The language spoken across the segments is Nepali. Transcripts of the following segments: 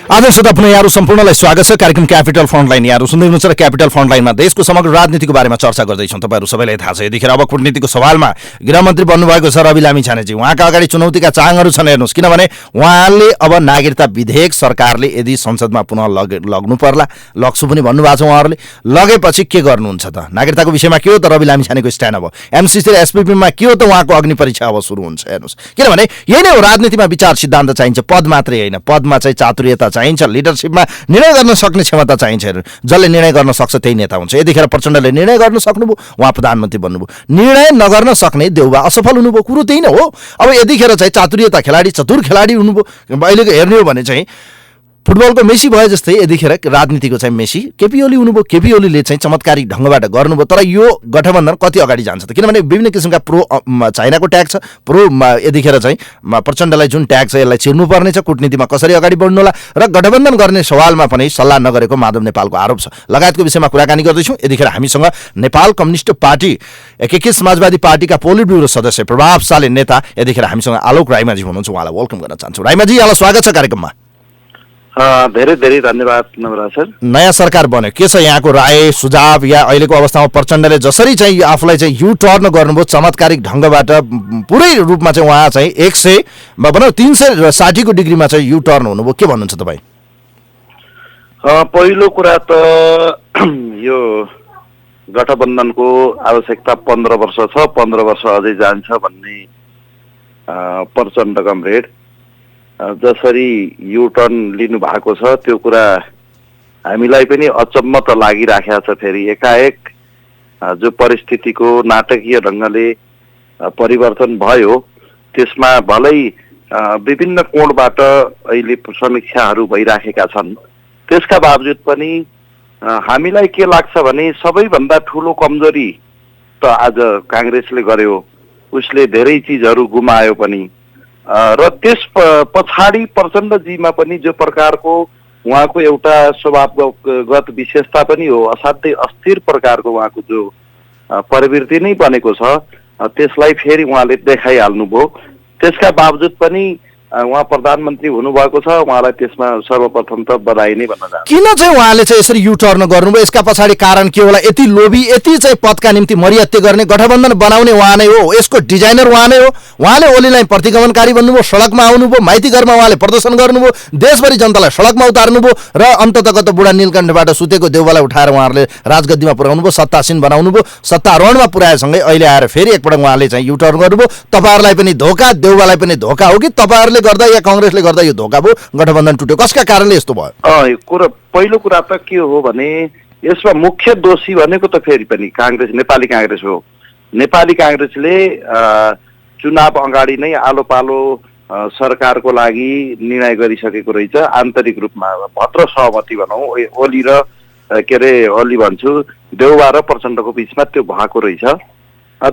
आदर्श श्रोता पुनः यहाँहरू सम्पूर्णलाई स्वागत छ कार्यक्रम क्यापिटल फ्रन्टलाइन। यहाँहरू सुन्दै हुनुहुन्छ र क्यापिटल फ्रन्टलाइनमा देशको समग्र राजनीतिको बारेमा चर्चा गर्दैछौँ। तपाईँहरू सबैलाई थाहा छ यतिखेर अब कूटनीतिको सवालमा गृहमन्त्री बन्नुभएको छ रवि लामी छानेजी। उहाँका अगाडि चुनौतीका चाङहरू छन्। हेर्नुहोस्, किनभने उहाँले अब नागरिकता विधेयक सरकारले यदि संसदमा पुनः लग्नु पर्ला, लग्छु पनि भन्नुभएको छ उहाँहरूले, लगेपछि के गर्नुहुन्छ त? नागरिकताको विषयमा के हो त रवि लामी छानेको स्ट्यान्ड? अब एमसीसी र एसपीपीमा के हो त उहाँको अग्नि परीक्षा अब सुरु हुन्छ? हेर्नुहोस्, किनभने यही नै हो, राजनीतिमा विचार सिद्धान्त चाहिन्छ, पद मात्रै होइन। पदमा चाहिँ चातुर्यता चाहिन्छ, लिडरसिपमा निर्णय गर्न सक्ने क्षमता चाहिन्छ। जसले निर्णय गर्न सक्छ त्यही नेता हुन्छ। यतिखेर प्रचण्डले निर्णय गर्न सक्नुभयो, उहाँ प्रधानमन्त्री बन्नुभयो। निर्णय नगर्न सक्ने देउबा असफल हुनुभयो, कुरो त्यही नै हो। अब यतिखेर चाहिँ चातुर्यता खेलाडी, चतुर खेलाडी हुनुभयो। अहिलेको हेर्ने हो भने चाहिँ फुटबलको मेसी भयो जस्तै यतिखेर राजनीतिको चाहिँ मेसी केपी ओली हुनुभयो। केपी ओलीले चाहिँ चमत्कारिक ढङ्गबाट गर्नुभयो। तर यो गठबन्धन कति अगाडि जान्छ त? किनभने विभिन्न किसिमका प्रो चाइनाको ट्याग छ, प्रो यतिखेर चाहिँ प्रचण्डलाई जुन ट्याग छ यसलाई छिर्नुपर्ने छ। कूटनीतिमा कसरी अगाडि बढ्नु होला र गठबन्धन गर्ने सवालमा पनि सल्लाह नगरेको माधव नेपालको आरोप छ लगायतको विषयमा कुराकानी गर्दैछौँ। यतिखेर हामीसँग नेपाल कम्युनिस्ट पार्टी एकीकृत समाजवादी पार्टीका पोलिट ब्युरो सदस्य, प्रभावशाली नेता यतिखेर हामीसँग आलोक राईमाझी हुनुहुन्छ। उहाँलाई वेलकम गर्न चाहन्छु। राईमाझी, यहाँलाई स्वागत छ कार्यक्रममा। धेरै धेरै धन्यवाद नवराज सर। नयाँ सरकार बन्यो, के छ यहाँको राय सुझाव? या अहिलेको अवस्थामा प्रचण्डले जसरी चाहिँ आफूलाई चाहिँ यु टर्न गर्नुभयो चमत्कारिक ढङ्गबाट, पुरै रूपमा चाहिँ उहाँ चाहिँ 100 भनौँ 360 को डिग्रीमा चाहिँ यु टर्न हुनुभयो, के भन्नुहुन्छ तपाईँ? पहिलो कुरा त यो गठबन्धनको आवश्यकता 15 वर्ष छ, 15 वर्ष अझै जान्छ भन्ने प्रचण्ड कमरेड जसरी युटर्न लिनु भएको छ त्यो कुरा हामीलाई पनि अचम्म त लागिराखेको छ। फेरि एकाएक जो परिस्थितिको नाटकीय ढङ्गले परिवर्तन भयो त्यसमा भलै विभिन्न कोणबाट अहिले समीक्षाहरू भइराखेका छन्। त्यसका बावजुद पनि हामीलाई के लाग्छ भने सबैभन्दा ठुलो कमजोरी त आज काङ्ग्रेसले गर्यो। उसले धेरै चिजहरू गुमायो पनि र त्यस पछाडि प्रचण्डजीमा पनि जो प्रकारको उहाँको एउटा स्वभावगत विशेषता पनि हो, असाध्यै अस्थिर प्रकारको उहाँको जो प्रवृत्ति नै बनेको छ त्यसलाई फेरि उहाँले देखाइहाल्नुभयो। त्यसका बावजुद पनि उहाँ प्रधानमन्त्री हुनुभएको छ। उहाँलाई त्यसमा सर्वप्रथम त बधाई नै भन्न चाहन्छु। किन चाहिँ उहाँले चाहिँ यसरी यु टर्न गर्नुभयो? यसका पछाडि कारण के होला? यति लोभी, यति चाहिँ पदका निम्ति मर्यादा गर्ने, गठबन्धन बनाउने उहाँ नै हो, यसको डिजाइनर उहाँ नै हो। उहाँले ओलीलाई प्रतिगमनकारी भन्नुभयो, सडकमा आउनुभयो, माइती घरमा उहाँले प्रदर्शन गर्नुभयो, देशभरि जनतालाई सडकमा उतार्नुभयो र अन्ततगत बुढा नीलकण्ठबाट सुतेको देउबालाई उठाएर उहाँहरूले राजगद्दीमा पुर्याउनुभयो, सत्तासीन बनाउनुभयो। सत्तारोहणमा पुर्याएसँगै अहिले आएर फेरि एकपटक उहाँले चाहिँ यु टर्न गर्नुभयो। तपाईँहरूलाई पनि धोका, देउबालाई पनि धोका हो कि तपाईँहरूले गर्दा या कांग्रेसले गर्दा यो धोका भयो, गठबन्धन टुट्यो? कसका कारणले यस्तो भयो? पहिलो कुरा त के हो भने यसमा मुख्य दोषी भनेको त फेरि पनि कांग्रेस, नेपाली कांग्रेस हो। नेपाली कांग्रेसले चुनाव अगाडि नै आलो पालो सरकारको लागि निर्णय गरिसकेको रहेछ। आन्तरिक रूपमा भद्र सहमति भनौँ, ओली र ओली भन्छु देउबा र प्रचण्डको बिचमा त्यो भएको रहेछ।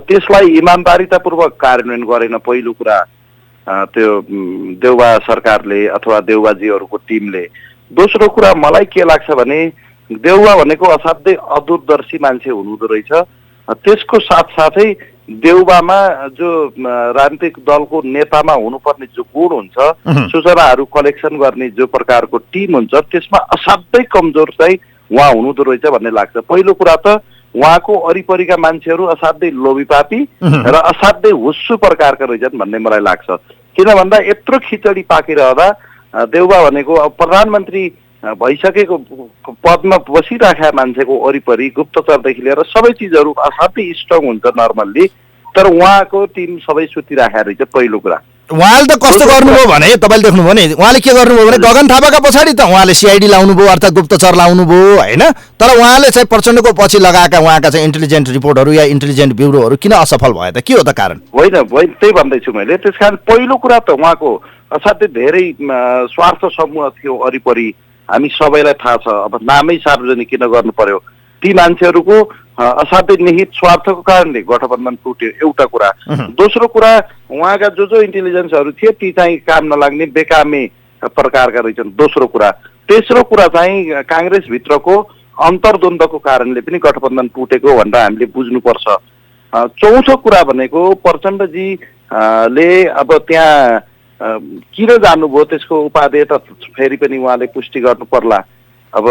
त्यसलाई इमानदारीतापूर्वक कार्यान्वयन गरेन पहिलो कुरा त्यो देउबा सरकारले अथवा देउबाजीहरूको टिमले। दोस्रो कुरा मलाई के लाग्छ भने देउबा भनेको असाध्यै अदूरदर्शी मान्छे हुनुहुँदो रहेछ। त्यसको साथसाथै देउबामा जो राजनीतिक दलको नेतामा हुनुपर्ने जो गुण हुन्छ, सूचनाहरू कलेक्सन गर्ने जो प्रकारको टिम हुन्छ, त्यसमा असाध्यै कमजोर चाहिँ उहाँ हुनुहुँदो रहेछ भन्ने लाग्छ। पहिलो कुरा त उहाँको वरिपरिका मान्छेहरू असाध्यै लोभीपापी र असाध्यै हुस्सु प्रकारका रहेछन् भन्ने मलाई लाग्छ। किन भन्दा यत्रो खिचडी पाकिरहँदा देउबा भनेको प्रधानमन्त्री भइसकेको पदमा बसिराखेका मान्छेको वरिपरि गुप्तचरदेखि लिएर सबै चिजहरू असाध्यै स्ट्रङ हुन्छ नर्मल्ली, तर उहाँको टिम सबै सुतिराखेको रहेछ। पहिलो कुरा उहाँले त कस्तो गर्नुभयो भने तपाईँले देख्नुभयो नि, उहाँले के गर्नुभयो भने गगन थापाका पछाडि त उहाँले सिआइडी लाउनुभयो, अर्थात् गुप्तचर लाउनुभयो होइन। तर उहाँले चाहिँ प्रचण्डको पछि लगाएका उहाँका चाहिँ इन्टेलिजेन्ट रिपोर्टहरू या इन्टेलिजेन्ट ब्युरोहरू किन असफल भयो त? के हो त कारण? होइन त्यही भन्दैछु मैले। त्यस कारण पहिलो कुरा त उहाँको असाध्यै धेरै स्वार्थ समूह थियो वरिपरि, हामी सबैलाई थाहा छ। अब नामै सार्वजनिक किन गर्नु पर्यो? ती मान्छेहरूको असाध्यै निहित स्वार्थको कारणले गठबन्धन टुट्यो, एउटा कुरा। दोस्रो कुरा उहाँका जो इन्टेलिजेन्सहरू थिए ती चाहिँ काम नलाग्ने बेकामे प्रकारका रहेछन्, दोस्रो कुरा। तेस्रो कुरा चाहिँ काङ्ग्रेसभित्रको अन्तर्द्वन्द्वको कारणले पनि गठबन्धन टुटेको भनेर हामीले बुझ्नुपर्छ। चौथो कुरा भनेको प्रचण्डजीले अब त्यहाँ किन जानुभयो त्यसको उपादेय त फेरि पनि उहाँले पुष्टि गर्नु पर्ला। अब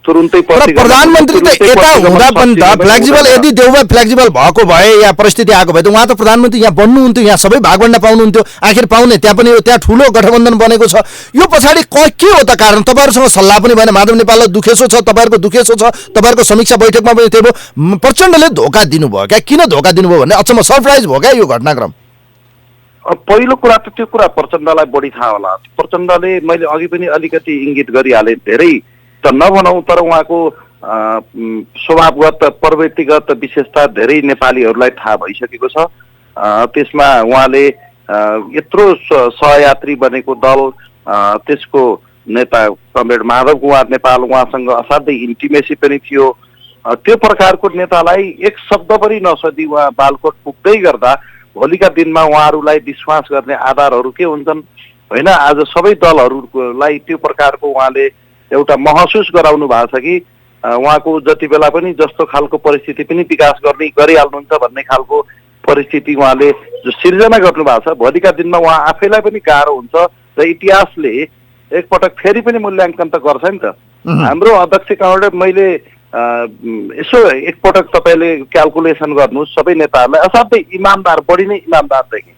तुरुन्तै प्रधानमन्त्री त यता हुँदा पनि त फ्लेक्सिबल, यदि देउबा फ्लेक्सिबल भएको भए या परिस्थिति आएको भए त उहाँ त प्रधानमन्त्री यहाँ बन्नुहुन्थ्यो, यहाँ सबै भागवण्डा पाउनुहुन्थ्यो। आखिर पाउने त्यहाँ पनि त्यहाँ ठुलो गठबन्धन बनेको छ। यो पछाडि के हो त कारण? तपाईँहरूसँग सल्लाह पनि भएन। माधव नेपाललाई दुखेसो छ, तपाईँहरूको दुखेसो छ, तपाईँहरूको समीक्षा बैठकमा पनि थियो। प्रचण्डले धोका दिनुभयो क्या? किन धोका दिनुभयो भन्ने अचम्म सरप्राइज भयो क्या यो घटनाक्रम। पहिलो कुरा त त्यो कुरा प्रचण्डलाई बढी थाहा होला। प्रचण्डले मैले अघि पनि अलिकति इङ्गित गरिहालेँ, धेरै त नभनौँ तर उहाँको स्वभावगत प्रवृत्तिगत विशेषता धेरै नेपालीहरूलाई थाहा भइसकेको छ। त्यसमा उहाँले यत्रो सहयात्री बनेको दल, त्यसको नेता कमरेड माधव कुमार नेपाल, उहाँसँग असाध्यै इन्टिमेसी पनि थियो। त्यो प्रकारको नेतालाई एक शब्द पनि नसोधी उहाँ बालकोट पुग्दै गर्दा भोलिका दिनमा उहाँहरूलाई विश्वास गर्ने आधारहरू के हुन्छन्? होइन, आज सबै दलहरूलाई त्यो प्रकारको उहाँले एउटा महसुस गराउनु भएको छ कि उहाँको जति बेला पनि जस्तो खालको परिस्थिति पनि विकास गरिहाल्नुहुन्छ भन्ने खालको परिस्थिति उहाँले जो सिर्जना गर्नुभएको छ, भोलिका दिनमा उहाँ आफैलाई पनि गाह्रो हुन्छ र इतिहासले एकपटक फेरि पनि मूल्याङ्कन त गर्छ नि त। हाम्रो अध्यक्ष कारणले मैले यसो एकपटक तपाईँले क्यालकुलेसन गर्नुहोस्, सबै नेताहरूलाई असाध्यै इमान्दार, बढी नै इमान्दार देखेँ।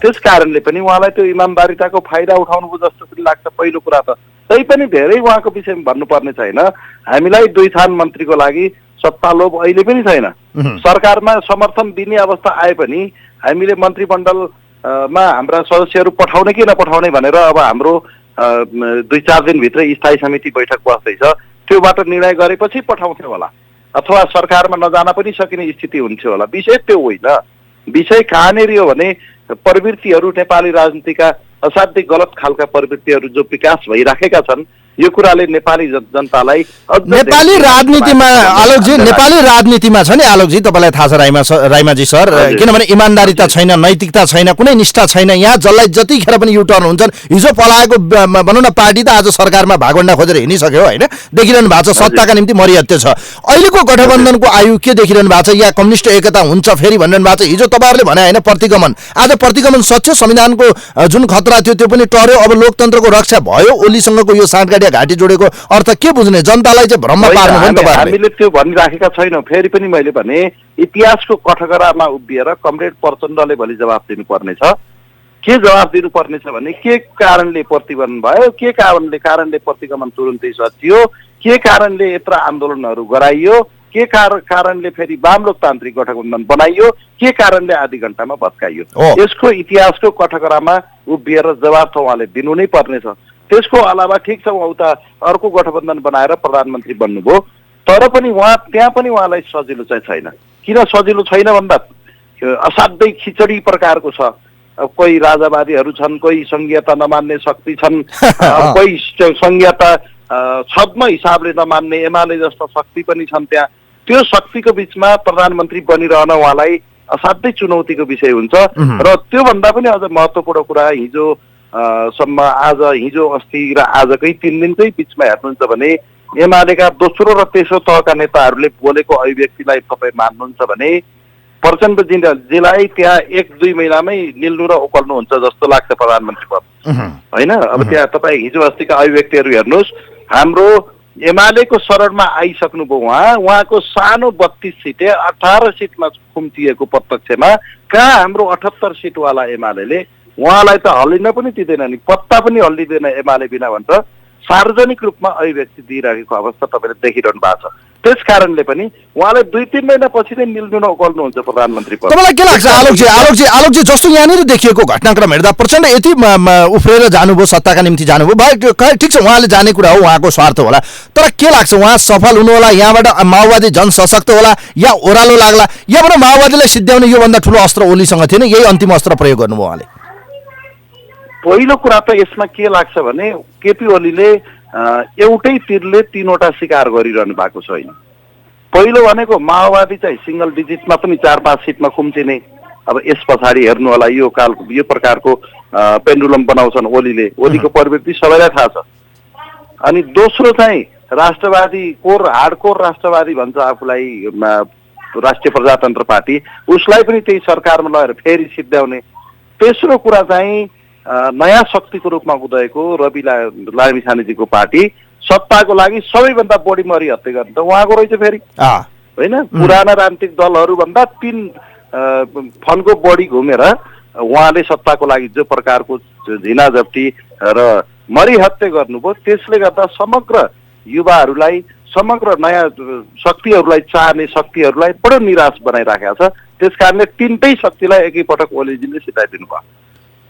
त्यस कारणले पनि उहाँलाई त्यो इमान्दारिताको फाइदा उठाउनुको जस्तो पनि लाग्छ। पहिलो कुरा त तै पनि धेरै उहाँको विषयमा भन्नुपर्ने छैन। हामीलाई 2 थान मन्त्रीको लागि सत्ता लोभ अहिले पनि छैन। सरकारमा समर्थन दिने अवस्था आए पनि हामीले मन्त्रीमण्डलमा हाम्रा सदस्यहरू पठाउने कि नपठाउने भनेर अब हाम्रो 2-4 दिनभित्रै स्थायी समिति बैठक बस्दैछ। त्योबाट निर्णय गरेपछि पठाउँथ्यो होला, अथवा सरकारमा नजान पनि सकिने स्थिति हुन्थ्यो होला। विषय त्यो होइन। विषय कहाँनिर हो भने प्रवृत्तिहरू, नेपाली राजनीतिका असाध्यै गलत खालका प्रवृत्तिहरू जो विकास भइराखेका छन्, यो कुराले नेपाली जनतालाई नेपाली राजनीतिमा आलोकजी, नेपाली राजनीतिमा छ नि आलोकजी, तपाईँलाई थाहा छ राइमाजी सर, किनभने इमान्दारिता छैन, नैतिकता छैन, कुनै निष्ठा छैन। यहाँ जसलाई जतिखेर पनि युटर्न हुन्छन्। हिजो पलाएको भनौँ न पार्टी त आज सरकारमा भागवण्डा खोजेर हिँडिसक्यो होइन, देखिरहनु भएको छ। सत्ताका निम्ति मरिहत्ते छ। अहिलेको गठबन्धनको आयु के देखिरहनु भएको छ? या कम्युनिस्ट एकता हुन्छ फेरि भनिरहनु भएको छ। हिजो तपाईँहरूले भने होइन प्रतिगमन, आज प्रतिगमन सच्यो। संविधानको जुन खतरा थियो त्यो पनि टर्यो। अब लोकतन्त्रको रक्षा भयो। ओलीसँगको यो साँठगाँठिया घाँटी जोडेको अर्थ के बुझ्ने? जनतालाई चाहिँ भ्रममा पार्नु भयो नि तपाईँहरूले। हामीले त्यो भनिराखेका छैनौँ। फेरि पनि मैले भने इतिहासको कठघरामा उभिएर कमरेड प्रचण्डले भोलि जवाफ दिनुपर्ने छ। के जवाफ दिनुपर्ने छ भने के कारणले प्रतिगमन भयो, के कारणले प्रतिगमन तुरुन्तै सचियो, के कारणले यत्र आन्दोलनहरू गराइयो, के कारणले फेरि वाम लोकतान्त्रिक गठबन्धन बनाइयो, के कारणले आधी घण्टामा भत्काइयो। यसको इतिहासको कठघरामा उभिएर जवाफ त उहाँले दिनु नै पर्नेछ। त्यसको अलावा ठिक छ उता अर्को गठबन्धन बनाएर प्रधानमन्त्री बन्नुभयो, तर पनि त्यहाँ पनि उहाँलाई सजिलो चाहिँ छैन। किन सजिलो छैन भन्दा असाध्यै खिचडी प्रकारको छ। कोही राजावादीहरू छन्, कोही संघीयता नमान्ने शक्ति छन्, कोही संघीयता छद्म हिसाबले नमान्ने एमाले जस्ता शक्ति पनि छन्। त्यहाँ त्यो शक्तिको बिचमा प्रधानमन्त्री बनिरहन उहाँलाई असाध्यै चुनौतीको विषय हुन्छ। र त्योभन्दा पनि अझ महत्त्वपूर्ण कुरा हिजो अस्ति र आजकै 3 दिनकै बिचमा हेर्नुहुन्छ भने एमालेका दोस्रो र तेस्रो तहका नेताहरूले बोलेको अभिव्यक्तिलाई तपाईँ मान्नुहुन्छ भने प्रचण्डजीलाई त्यहाँ 1-2 महिनामै निल्नु र उकल्नुहुन्छ जस्तो लाग्छ प्रधानमन्त्री पद होइन। अब त्यहाँ तपाईँ हिजो अस्तिका अभिव्यक्तिहरू हेर्नुहोस्। हाम्रो एमालेको शरणमा आइसक्नुभयो उहाँको सानो 32 सिटे 18 सिटमा खुम्चिएको प्रत्यक्षमा कहाँ हाम्रो 78 सिटवाला एमाले उहाँलाई त हल्लिन पनि दिँदैन नि, पत्ता पनि हल्लिँदैन एमाले बिना भनेर सार्वजनिक रूपमा अभिव्यक्ति दिइरहेको अवस्था तपाईँले देखिरहनु भएको छ। त्यस कारणले पनि उहाँलाई 2-3 महिना पछि नै मिल्नु न उक्ल्नुहुन्छ प्रधानमन्त्री पद। तपाईँलाई के लाग्छ आलोकजी जस्तो यहाँनिर देखिएको घटनाक्रम हेर्दा प्रचण्ड यति उफ्रेर जानुभयो, सत्ताका निम्ति जानुभयो भाइ, ठिक छ उहाँले जाने कुरा हो, उहाँको स्वार्थ होला, तर के लाग्छ उहाँ सफल हुनु होला? यहाँबाट माओवादी जन सशक्त होला या ओह्रालो लाग्ला? यहाँबाट माओवादीलाई सिद्ध्याउने योभन्दा ठुलो अस्त्र ओलीसँग थिएन, यही अन्तिम अस्त्र प्रयोग गर्नुभयो उहाँले। पहिलो कुरा त यसमा के लाग्छ भने केपी ओलीले एउटै तीरले 3वटा शिकार गरिरहनु भएको छैन। पहिलो भनेको माओवादी चाहिँ सिंगल डिजिटमा पनि 4-5 सिटमा खुम्चिने। अब यस पछाडि हेर्नु होला यो प्रकारको पेन्डुलम बनाउँछन् ओलीले। ओलीको प्रवृत्ति सबैलाई थाहा छ। अनि दोस्रो चाहिँ राष्ट्रवादी हार्डकोर राष्ट्रवादी भन्छ आफूलाई राष्ट्रिय प्रजातन्त्र पार्टी, उसलाई पनि त्यही सरकारमा लगेर फेरि सिद्ध्याउने। तेस्रो कुरा चाहिँ नयाँ शक्तिको रूपमा उदयको रवि लामिछानेजीको पार्टी सत्ताको लागि सबैभन्दा बढी मरिहत्ते गर्ने त उहाँको रहेछ फेरि होइन। पुराना राजनीतिक दलहरूभन्दा 3 फन्को बढी घुमेर उहाँले सत्ताको लागि जो प्रकारको झिनाझप्टी र मरिहत्ते गर्नुभयो त्यसले गर्दा समग्र युवाहरूलाई समग्र नयाँ शक्तिहरूलाई चाहने शक्तिहरूलाई बडो निराश बनाइराखेको छ। त्यसकारणले 3टै शक्तिलाई एकैपटक ओलीजीले सिधाइदिनु भयो।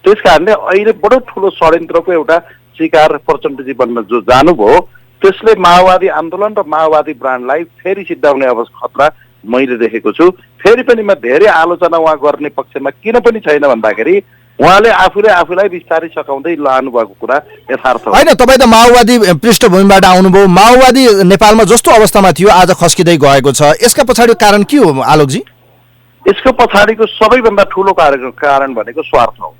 त्यसकारणले अहिले बडो ठुलो षड्यन्त्रको एउटा शिकार प्रचण्डजी बन्न जो जानुभयो त्यसले माओवादी आन्दोलन र माओवादी ब्रान्डलाई फेरि सिद्धाउने खतरा मैले देखेको छु। फेरि पनि म धेरै आलोचना उहाँ गर्ने पक्षमा किन पनि छैन भन्दाखेरि उहाँले आफूलाई बिस्तारै सकाउँदै लानु भएको कुरा यथार्थ हो। होइन, तपाईँ त माओवादी पृष्ठभूमिबाट आउनुभयो। माओवादी नेपालमा जस्तो अवस्थामा थियो आज खस्किँदै गएको छ, यसका पछाडि कारण के हो आलोकजी? यसको पछाडिको सबैभन्दा ठुलो कारण भनेको स्वार्थ हो।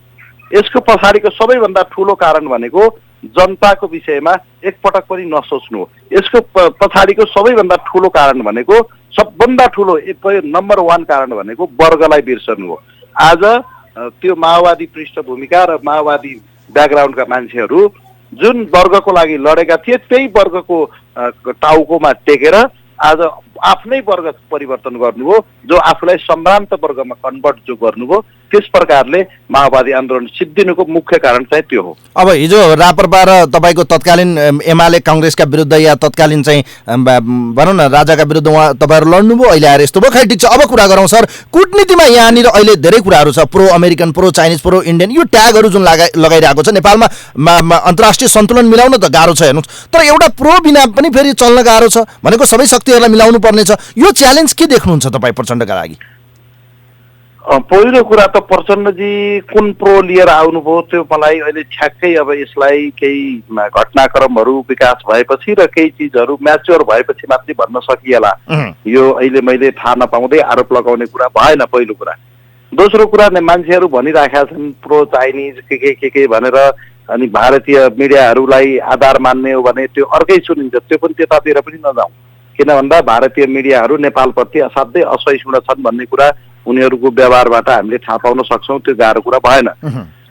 यसको पछाडिको सबैभन्दा ठुलो कारण भनेको जनताको विषयमा एकपटक पनि नसोच्नु हो। यसको पछाडिको सबैभन्दा ठुलो कारण भनेको सबभन्दा ठुलो नम्बर 1 कारण भनेको वर्गलाई बिर्सनु हो। आज त्यो माओवादी पृष्ठभूमिका र माओवादी ब्याकग्राउन्डका मान्छेहरू जुन वर्गको लागि लडेका थिए त्यही वर्गको टाउकोमा टेकेर आज आफ्नै वर्ग परिवर्तन गर्नुभयो, जो आफूलाई सम्भ्रान्त वर्गमा कन्भर्ट जो गर्नुभयो। त्यस प्रकारले माओवादी आन्दोलन सिद्धिनुको मुख्य कारण चाहिँ त्यो हो। अब हिजो राप्रपा र तपाईँको तत्कालीन एमाले काङ्ग्रेसका विरुद्ध या तत्कालीन चाहिँ भनौँ न राजाका विरुद्ध उहाँ तपाईँहरू लड्नुभयो, अहिले आएर यस्तो भयो। खै ठिक छ, अब कुरा गरौँ सर। कूटनीतिमा यहाँनिर अहिले धेरै कुराहरू छ, pro American, pro Chinese, pro Indian, यो ट्यागहरू जुन लगाइरहेको छ। नेपालमा अन्तर्राष्ट्रिय सन्तुलन मिलाउन त गाह्रो छ हेर्नुहोस्, तर एउटा प्रो बिना पनि फेरि चल्न गाह्रो छ भनेको सबै शक्तिहरूलाई मिलाउनु पर्नेछ। यो च्यालेन्ज के देख्नुहुन्छ तपाईँ प्रचण्डका लागि? पहिलो कुरा त प्रचण्डजी कुन प्रो लिएर आउनुभयो त्यो मलाई अहिले ठ्याक्कै अब यसलाई केही घटनाक्रमहरू विकास भएपछि र केही चिजहरू म्याच्योर भएपछि मात्रै भन्न सकिएला। यो अहिले मैले थाहा नपाउँदै आरोप लगाउने कुरा भएन पहिलो कुरा। दोस्रो कुरा मान्छेहरू भनिराखेका छन् प्रो चाइनिज के भनेर, अनि भारतीय मिडियाहरूलाई आधार मान्ने हो भने त्यो अर्कै सुनिन्छ। त्यो पनि त्यतातिर पनि नजाउँ, किन भन्दा भारतीय मिडियाहरू नेपालप्रति असाध्यै असहिष्णु छन् भन्ने कुरा उनीहरूको व्यवहारबाट हामीले थाहा पाउन सक्छौँ। त्यो गाह्रो कुरा भएन।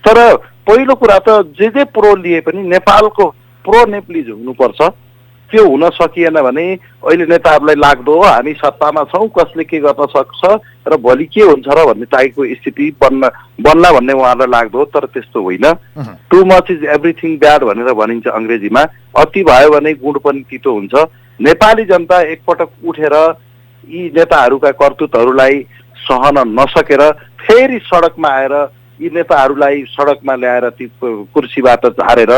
तर पहिलो कुरा त जे प्रो लिए पनि नेपालको प्रो नेप्लिज हुनुपर्छ। त्यो हुन सकिएन भने अहिले नेताहरूलाई लाग्दो हो हामी सत्तामा छौँ, कसले के गर्न सक्छ र भोलि के हुन्छ र भन्ने टाइपको स्थिति बन्ला भन्ने उहाँहरूलाई लाग्दो हो। तर त्यस्तो होइन। Too much is everything bad भनेर भनिन्छ अङ्ग्रेजीमा। अति भयो भने गुण पनि तितो हुन्छ। नेपाली जनता एकपटक उठेर यी नेताहरूका करतुतहरूलाई सहन नसकेर फेरि सडकमा आएर यी नेताहरूलाई सडकमा ल्याएर ती कुर्सीबाट झारेर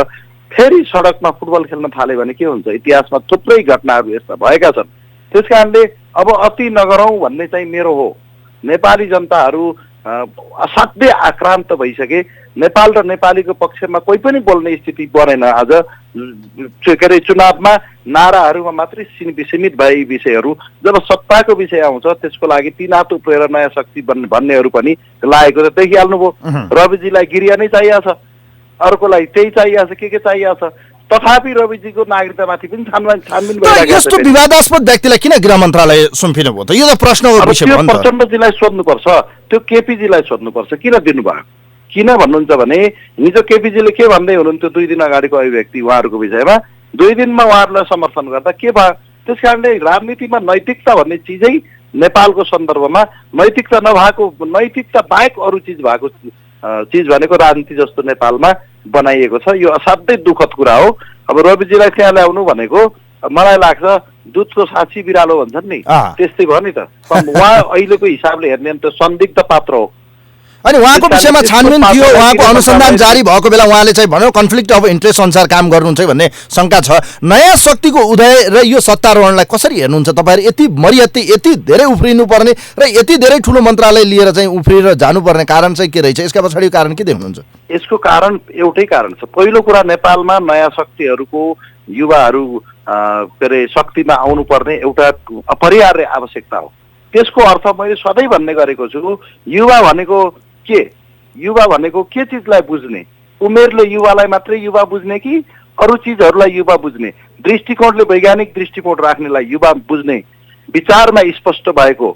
फेरि सडकमा फुटबल खेल्न थाल्यो भने के हुन्छ? इतिहासमा थुप्रै घटनाहरू यस्ता भएका छन्। त्यसकारणले अब अति नगरौँ भन्ने चाहिँ मेरो हो। नेपाली जनताहरू असाध्यै आक्रान्त भइसके। नेपाल र नेपालीको पक्षमा कोही पनि बोल्ने स्थिति बनेन। आज के अरे चुनावमा नाराहरूमा मात्रै सीमित भए विषयहरू जब सत्ताको विषय आउँछ त्यसको लागि तिनात उप्रेर नयाँ शक्ति भन्नेहरू पनि लागेको त देखिहाल्नुभयो। रविजीलाई गिरिया नै चाहिएको छ, अर्कोलाई त्यही चाहिएको छ, के चाहिएको छ। तथापि रविजीको नागरिकतामाथि पनि छानबिन भइरहेको छ। यस्तो विवादास्पद व्यक्तिलाई किन गृह मन्त्रालय सुम्पिनु भयो त? यो त प्रश्नको विषय हो नि त। प्रचण्डजीलाई सोध्नुपर्छ, त्यो केपीजीलाई सोध्नुपर्छ किन दिनुभयो। किन भन्नुहुन्छ भने हिजो केपीजीले के भन्दै हुनुहुन्थ्यो 2 दिन अगाडिको अभिव्यक्ति उहाँहरूको विषयमा, 2 दिनमा उहाँहरूलाई समर्थन गर्दा के भयो? त्यसकारणले राजनीतिमा नैतिकता भन्ने चिजै नेपालको सन्दर्भमा नैतिकता नभएको, नैतिकता बाहेक अरू चिज भएको चिज भनेको राजनीति जस्तो नेपालमा बनाइएको छ। यो असाध्यै दुःखद कुरा हो। अब रविजीलाई त्यहाँ ल्याउनु भनेको मलाई लाग्छ दुधको साक्षी बिरालो भन्छन् नि, त्यस्तै भयो नि त। उहाँ अहिलेको हिसाबले हेर्ने त संदिग्ध पात्र हो। अनि उहाँको विषयमा छानबिन थियो, उहाँको अनुसन्धान जारी भएको बेला उहाँले चाहिँ भन्यो कन्फ्लिक्ट अफ इन्ट्रेस्ट अनुसार काम गर्नुहुन्छ भन्ने शङ्का छ। नयाँ शक्तिको उदय र यो सत्तारोहणलाई कसरी हेर्नुहुन्छ तपाईँहरू? यति मरिहत्ते, यति धेरै उफ्रिनु पर्ने र यति धेरै ठुलो मन्त्रालय लिएर चाहिँ उफ्रिएर जानुपर्ने कारण चाहिँ के रहेछ? यसका पछाडि कारण के देख्नुहुन्छ? यसको कारण एउटै कारण छ। पहिलो कुरा नेपालमा नयाँ शक्तिहरूको युवाहरू के अरे शक्तिमा आउनुपर्ने एउटा अपरिहार्य आवश्यकता हो। त्यसको अर्थ मैले सधैँ भन्ने गरेको छु, युवा भनेको के? युवा भनेको के चिजलाई बुझ्ने? उमेरले युवालाई मात्रै युवा बुझ्ने कि अरू चिजहरूलाई युवा बुझ्ने? दृष्टिकोणले वैज्ञानिक दृष्टिकोण राख्नेलाई युवा बुझ्ने, विचारमा स्पष्ट भएको,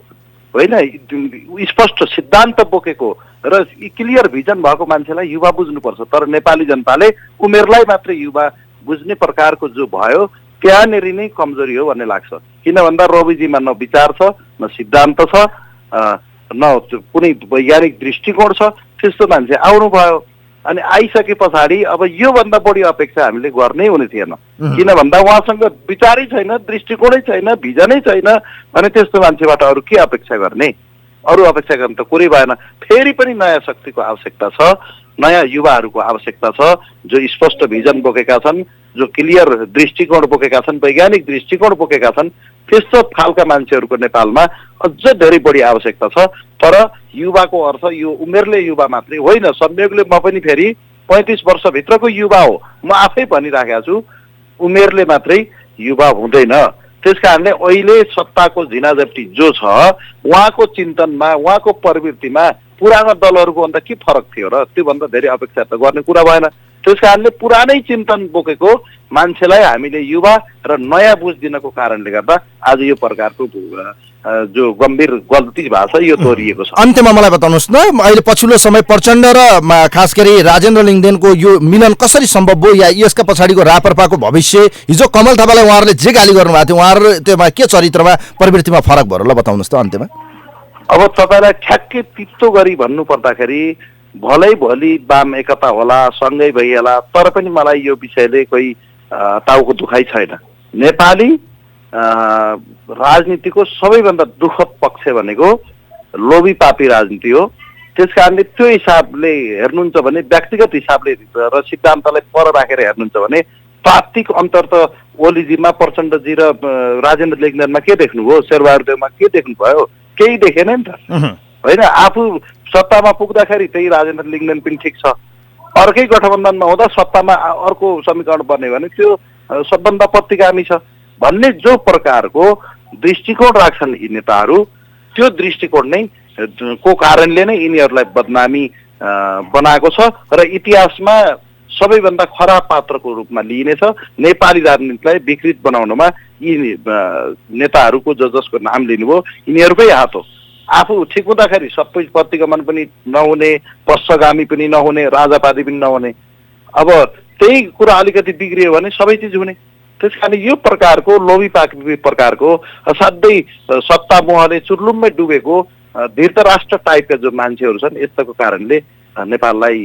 होइन स्पष्ट सिद्धान्त बोकेको र क्लियर भिजन भएको मान्छेलाई युवा बुझ्नुपर्छ। तर नेपाली जनताले उमेरलाई मात्रै युवा बुझ्ने प्रकारको जो भयो त्यहाँनिर नै कमजोरी हो भन्ने लाग्छ। किन भन्दा रविजीमा न विचार छ, न सिद्धान्त छ, न कुनै वैज्ञानिक दृष्टिकोण छ। त्यस्तो मान्छे आउनुभयो अनि आइसके पछाडि अब योभन्दा बढी अपेक्षा हामीले गर्नै हुने थिएन। किन भन्दा उहाँसँग विचारै छैन, दृष्टिकोणै छैन, भिजनै छैन भने त्यस्तो मान्छेबाट अरू के अपेक्षा गर्ने? अरू अपेक्षा गर्ने त कुरै भएन। फेरि पनि नयाँ शक्तिको आवश्यकता छ, नयाँ युवाहरूको आवश्यकता छ जो स्पष्ट भिजन बोकेका छन्, जो क्लियर दृष्टिकोण बोकेका छन्, वैज्ञानिक दृष्टिकोण बोकेका छन्। त्यस्तो खालका मान्छेहरूको नेपालमा अझ धेरै बढी आवश्यकता छ। तर युवाको अर्थ यो उमेरले युवा मात्रै होइन, संयोगले म पनि फेरि 35 वर्षभित्रको युवा हो। म आफै भनिराखेको छु उमेरले मात्रै युवा हुँदैन। त्यस कारणले अहिले सत्ताको झिनाझप्टी जो छ उहाँको चिन्तनमा, उहाँको प्रवृत्तिमा पुरानो दलहरूको भन्दा के फरक थियो र? त्योभन्दा धेरै अपेक्षा त गर्ने कुरा भएन। त्यस कारणले पुरानै चिन्तन बोकेको मान्छेलाई हामीले युवा र नयाँ बुझ दिनको कारणले गर्दा आज यो प्रकारको जो गम्भीर गल्ती भएको छ यो दोहोरिएको छ। अन्त्यमा मलाई बताउनुहोस् न, अहिले पछिल्लो समय प्रचण्ड र खास गरी राजेन्द्र लिङ्गदेनको यो मिलन कसरी सम्भव भयो, या यसका पछाडिको राप्रपाको भविष्य? हिजो कमल थापालाई उहाँहरूले जे गाली गर्नुभएको थियो, उहाँहरू त्योमा के चरित्रमा प्रवृत्तिमा फरक भयो ल, बताउनुहोस् त अन्त्यमा। अब तपाईँलाई ठ्याक्कै तिप्तो गरी भन्नु पर्दाखेरि भलै भोलि वाम एकता होला, सँगै भइहाला, तर पनि मलाई यो विषयले कोही टाउको दुखाइ छैन। नेपाली राजनीतिको सबैभन्दा दुःखद पक्ष भनेको लोभी पापी राजनीति हो। त्यस कारणले त्यो हिसाबले हेर्नुहुन्छ भने, व्यक्तिगत हिसाबले र सिद्धान्तलाई पर राखेर हेर्नुहुन्छ भने तात्विक अन्तर त ओलीजीमा, प्रचण्डजी र राजेन्द्र लिङ्गदेनमा के देख्नुभयो? शेरबहादुरमा के देख्नुभयो? केही देखेन नि त, होइन? आफू सत्तामा पुग्दाखेरि त्यही राजेन्द्र लिङ्गदेन पनि ठिक छ, अर्कै गठबन्धनमा हुँदा सत्तामा अर्को समीकरण बन्यो भने त्यो सबभन्दा प्रतिगामी छ भन्ने जो प्रकारको दृष्टिकोण राख्छन् यी नेताहरू, त्यो दृष्टिकोण नै को कारणले नै यिनीहरूलाई बदनामी बनाएको छ र इतिहासमा सबैभन्दा खराब पात्रको रूपमा लिइनेछ। नेपाली राजनीतिलाई विकृत बनाउनमा यी नेताहरूको जसको नाम लिनुभयो यिनीहरूकै हात हो। आफू ठिक हुँदाखेरि सबै प्रतिगमन पनि नहुने, पश्चगामी पनि नहुने, राजावादी पनि नहुने। अब त्यही कुरा अलिकति बिग्रियो भने सबै चिज हुने। त्यस कारण यो प्रकारको लोभी पापी प्रकारको असाध्यै सत्ता मोहले चुर्लुम्मै डुबेको धृतराष्ट्र टाइपका जो मान्छेहरू छन् यस्ताको कारणले नेपाललाई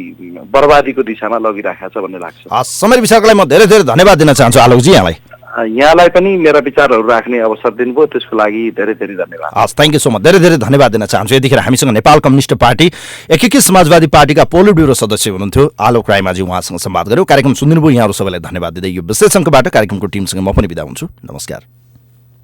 बर्बादीको दिशामा लगिराखेको छ भन्ने लाग्छ। समय विचारको लागि म धेरै धेरै धन्यवाद दिन चाहन्छु आलोकजी यहाँलाई। यहाँलाई पनि मेरा विचारहरू राख्ने अवसर दिनुभयो, त्यसको लागि धेरै धेरै धन्यवाद। हस्, थ्याङ्क यू सो मच। धेरै धेरै धन्यवाद दिन चाहन्छु। यतिखेर हामीसँग नेपाल कम्युनिस्ट पार्टी एकीकृत समाजवादी पार्टीका पोलिट ब्युरो सदस्य हुनुहुन्थ्यो आलोक रायमाझी, उहाँसँग संवाद गर्यो। कार्यक्रम सुनिदिनुभयो, यहाँहरू सबैलाई धन्यवाद दिँदै यो विश्लेषणकोबाट कार्यक्रमको टिमसँग म पनि बिदा हुन्छु। नमस्कार।